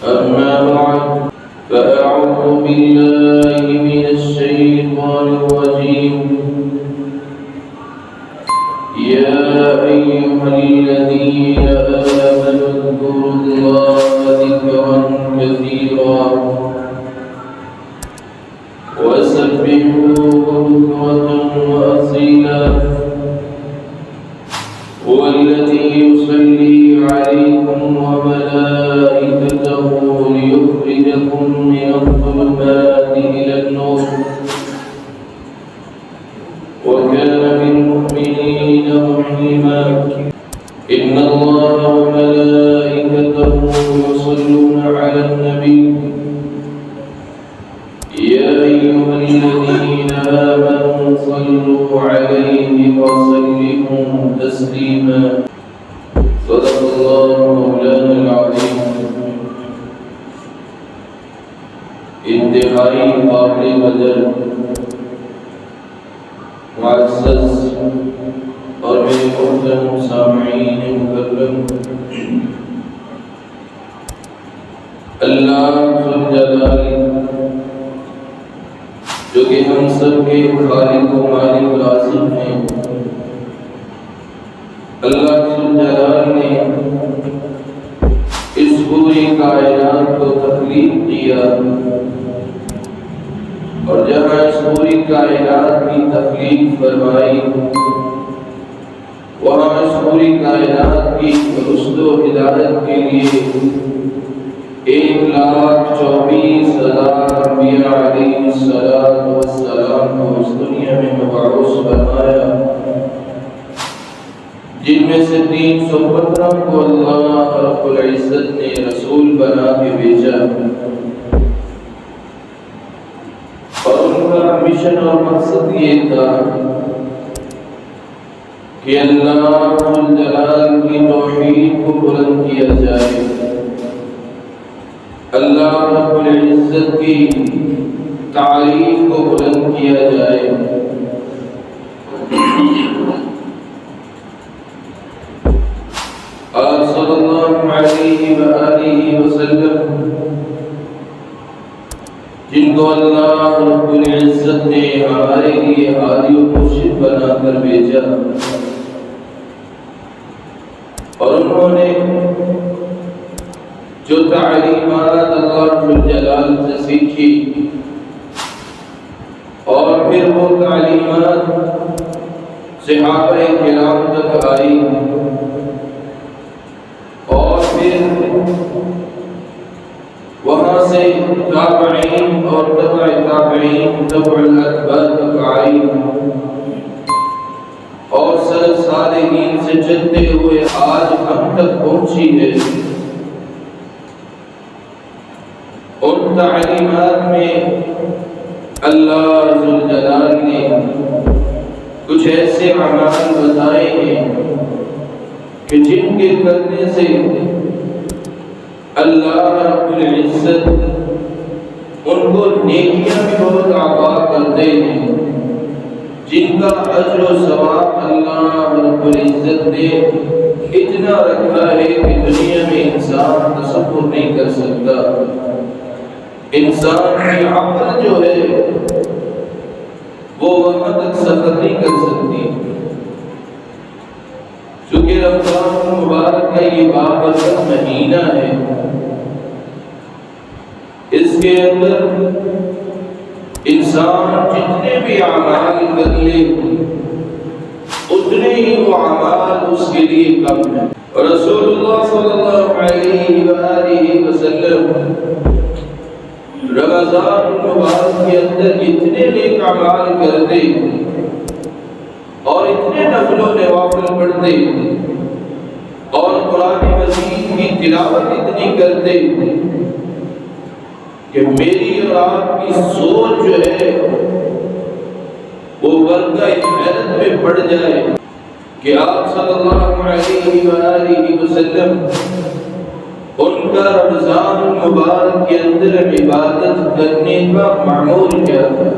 أما بعد فأعوذ بالله من الشيطان الرجيم يا أيها الذين آمنوا اذكروا الله ذكرا كثيرا وسبحوه بكرة وأصيلا هو الذي يصلي عليكم وملائكته ليخرجكم من الظلمات إلى النور وكان بالمؤمنين رحيما إن الله وملائكته يصلون على النبي يا أيها الذين آمنوا صلوا عليه وسلموا تسليما صدق الله مولانا العظيم انتہائی قابل قدر معزز اور میرے محترم سامعین مکرم، اللہ ذوالجلال جو کہ ہم سب کے خالق و مالک رازق ہیں، اللہ ذوالجلال نے اس پوری کائنات کو تخلیق کیا، اور جہاں اس پوری کائنات کی تخلیق فرمائی وہاں اس پوری کائنات کی رشد و ہدایت کے لیے 1,24,000 انبیاء علیہ السلام کو اس دنیا میں مبعوث فرمایا، جن میں سے 315 کو اللہ رب العزت نے رسول بنا کے بھیجا، اور ان کا مشن اور مقصد یہ تھا کہ اللہ ذوالجلال کی توحید کو بلند کیا جائے، اللہ رب العزت کی تعریف کو بلند کیا جائے، آپ صلی اللہ علیہ وآلہ وسلم جن کو اللہ رب العزت نے ہمارے لیے ہادی و مرشد بنا کر بھیجا، اور انہوں نے جو تعلیمات اللہ ذوالجلال سے سیکھی اور پھر وہ تعلیمات صحابہ کرام تک آئی، اور پھر وہاں سے تابعین اور تبع تابعین تبع الاتباع تک آئی، اور سلف صالحین سے چلتے ہوئے آج ہم تک پہنچی ہے۔ ان تعلیمات میں اللہ ذوالجلال نے کچھ ایسے اعمال بتائے ہیں کہ جن کے کرنے سے اللہ رب العزت ان کو نیکیاں بھی بہت عطا کرتے ہیں، جن کا اجر و ثواب اللہ رب العزت نے اتنا رکھا ہے کہ دنیا میں انسان تصور نہیں کر سکتا۔ انسان کی عقل جو ہے وہ وہاں تک سفر نہیں کر سکتی، چونکہ رمضان المبارک کا یہ بابرکت مہینہ ہے، اس کے اندر انسان جتنے بھی اعمال کر لے اتنے ہی وہ اعمال اس کے لیے کم ہیں۔ رسول اللہ صلی اللہ علیہ وآلہ وسلم رمضان المبارک کے اندر اتنے نیک اعمال کرتے اور اتنے نفل و نوافل پڑھتے اور قرآن مجید کی تلاوت اتنی کرتے کہ میری اور آپ کی سوچ جو ہے وہ برقع حیرت میں پڑ جائے کہ آپ صلی اللہ علیہ وآلہ وسلم ان کا رمضان المبارک کے اندر عبادت کرنے کا معمول کیا تھا۔